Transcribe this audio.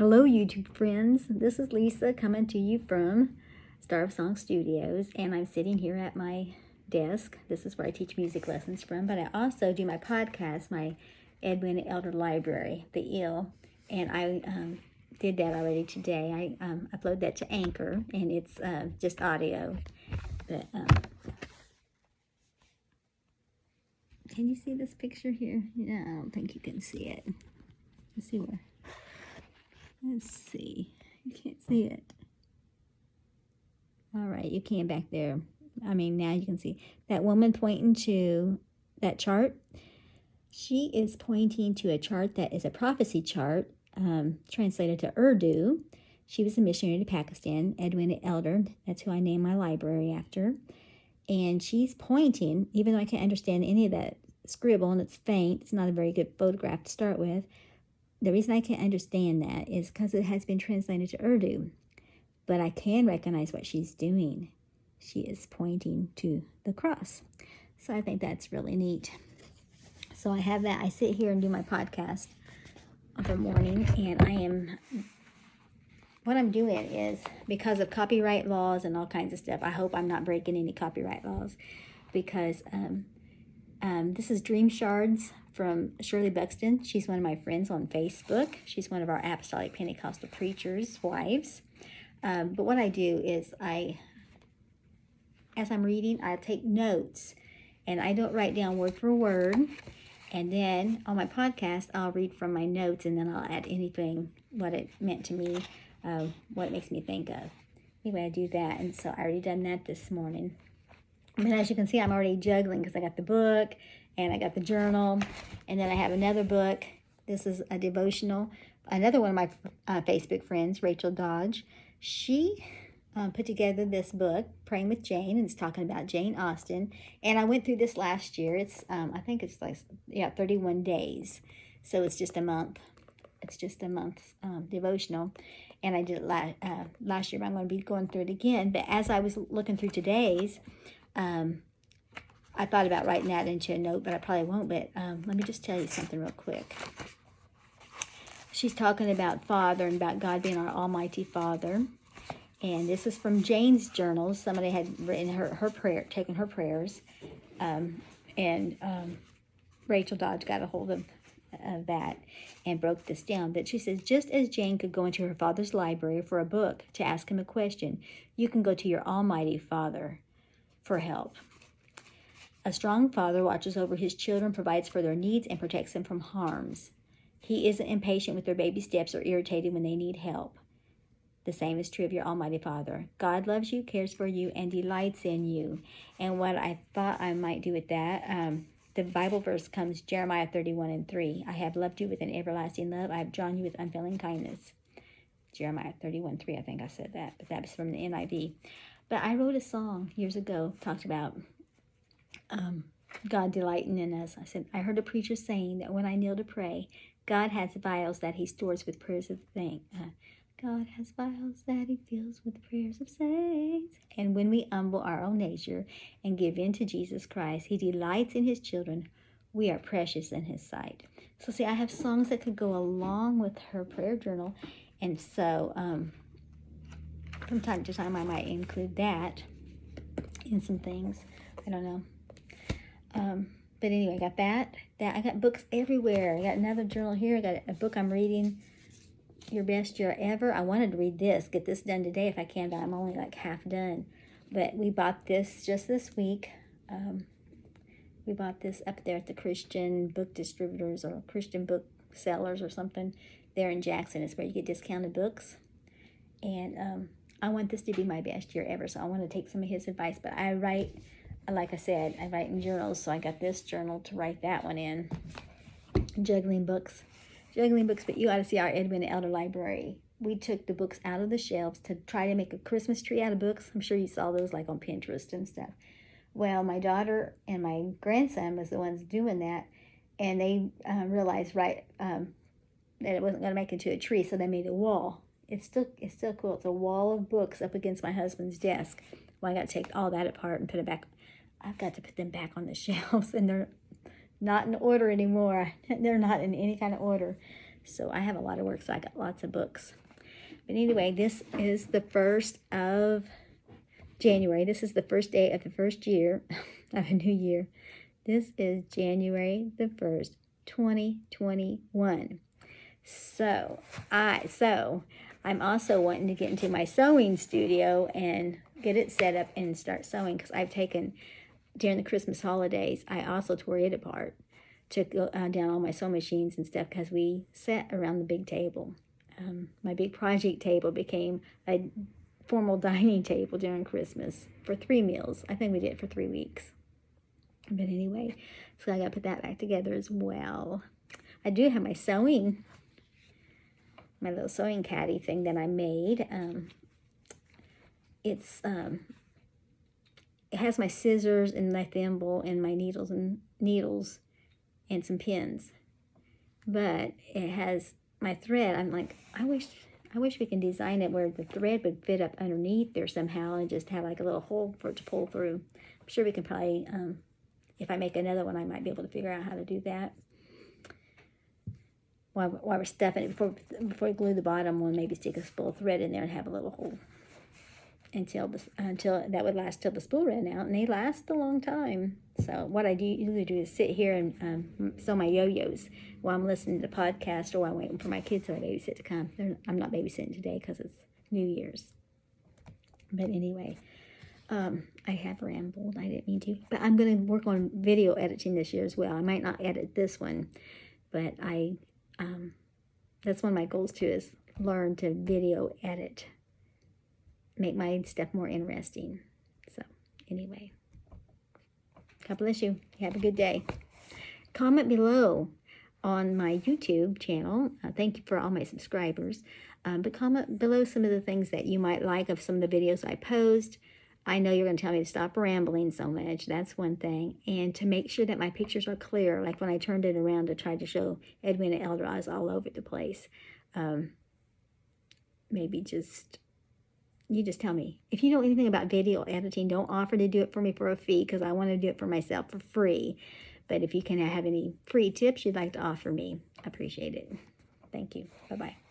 Hello, YouTube friends. This is Lisa coming to you from Star of Song Studios, and I'm sitting here at my desk. This is where I teach music lessons from, but I also do my podcast, my Edwin Elder Library, The Ill, and I did that already today. I upload that to Anchor, and it's just audio. But can you see this picture here? No, I don't think you can see it. Let's see where. Let's see. You can't see it. All right, you can back there. I mean, now you can see that woman pointing to that chart. She is pointing to a chart that is a prophecy chart, translated to Urdu. She was a missionary to Pakistan, Edwin Elder. That's who I named my library after. And she's pointing, even though I can't understand any of that scribble and it's faint, it's not a very good photograph to start with. The reason I can't understand that is because it has been translated to Urdu. But I can recognize what she's doing. She is pointing to the cross. So I think that's really neat. So I have that. I sit here and do my podcast every morning, and what I'm doing is, because of copyright laws and all kinds of stuff, I hope I'm not breaking any copyright laws, because this is Dream Shards from Shirley Buxton. She's one of my friends on Facebook. She's one of our Apostolic Pentecostal preachers' wives. But what I do is as I'm reading, I take notes, and I don't write down word for word. And then on my podcast, I'll read from my notes, and then I'll add anything, what it meant to me, what it makes me think of. Anyway, I do that, and so I already done that this morning. But as you can see, I'm already juggling because I got the book, and I got the journal, and then I have another book. This is a devotional. Another one of my Facebook friends, Rachel Dodge, she put together this book, Praying with Jane, and it's talking about Jane Austen. And I went through this last year. It's I think it's 31 days. So it's just a month. It's just a month devotional. And I did it last year, but I'm going to be going through it again. But as I was looking through today's, I thought about writing that into a note, but I probably won't. But let me just tell you something real quick. She's talking about Father and about God being our Almighty Father. And this is from Jane's journals. Somebody had written her prayer, taken her prayers. Rachel Dodge got a hold of that and broke this down. But she says, just as Jane could go into her father's library for a book to ask him a question, you can go to your Almighty Father for help. A strong father watches over his children, provides for their needs, and protects them from harms. He isn't impatient with their baby steps or irritated when they need help. The same is true of your Almighty Father. God loves you, cares for you, and delights in you. And what I thought I might do with that, the Bible verse comes, Jeremiah 31:3. I have loved you with an everlasting love. I have drawn you with unfailing kindness. Jeremiah 31:3, I think I said that, but that was from the NIV. But I wrote a song years ago, talked about God delighting in us. I said, I heard a preacher saying that when I kneel to pray, God has vials that he stores with prayers of thanks. God has vials that he fills with prayers of saints. And when we humble our own nature and give in to Jesus Christ, he delights in his children. We are precious in his sight. So see, I have songs that could go along with her prayer journal. And so from time to time, I might include that in some things. I don't know. But anyway, I got that. I got books everywhere. I got another journal here. I got a book I'm reading, Your Best Year Ever. I wanted to read this, get this done today if I can, but I'm only like half done. But we bought this just this week. We bought this up there at the Christian book distributors or Christian book sellers or something there in Jackson. It's where you get discounted books. And I want this to be my best year ever, so I want to take some of his advice. But I write, like I said, I write in journals, so I got this journal to write that one in. Juggling books, but you ought to see our Edwin Elder Library. We took the books out of the shelves to try to make a Christmas tree out of books. I'm sure you saw those like on Pinterest and stuff. Well, my daughter and my grandson was the ones doing that, and they realized that it wasn't going to make it into a tree, so they made a wall. It's still cool. It's a wall of books up against my husband's desk. Well, I got to take all that apart and put it back. I've got to put them back on the shelves, and they're not in order anymore. They're not in any kind of order. So I have a lot of work, so I got lots of books. But anyway, this is the 1st of January. This is the first day of the first year of a new year. This is January the 1st, 2021. So I'm also wanting to get into my sewing studio and get it set up and start sewing, because I've taken, during the Christmas holidays, I also tore it apart, took down all my sewing machines and stuff, because we sat around the big table. My big project table became a formal dining table during Christmas for 3 meals. I think we did it for 3 weeks. But anyway, so I got to put that back together as well. I do have my sewing, my little sewing caddy thing that I made. It has my scissors and my thimble and my needles and some pins. But it has my thread. I'm like, I wish we can design it where the thread would fit up underneath there somehow and just have like a little hole for it to pull through. I'm sure we can probably, if I make another one, I might be able to figure out how to do that. While we're stuffing it, before we glue the bottom one, maybe stick a spool of thread in there and have a little hole until that would last till the spool ran out, and they last a long time. So what I usually do is sit here and sew my yo-yos while I'm listening to the podcast, or while I'm waiting for my kids to babysit to come. I'm not babysitting today because it's New Year's. But anyway, I have rambled. I didn't mean to. But I'm going to work on video editing this year as well. I might not edit this one, but that's one of my goals too, is learn to video edit. Make my stuff more interesting. So anyway, God bless you. Have a good day. Comment below on my YouTube channel. Thank you for all my subscribers. But comment below some of the things that you might like of some of the videos I post. I know you're going to tell me to stop rambling so much. That's one thing. And to make sure that my pictures are clear. Like when I turned it around to try to show Edwina Eldraz all over the place. Maybe you just tell me. If you know anything about video editing, don't offer to do it for me for a fee, because I want to do it for myself for free. But if you can have any free tips you'd like to offer me, I appreciate it. Thank you. Bye-bye.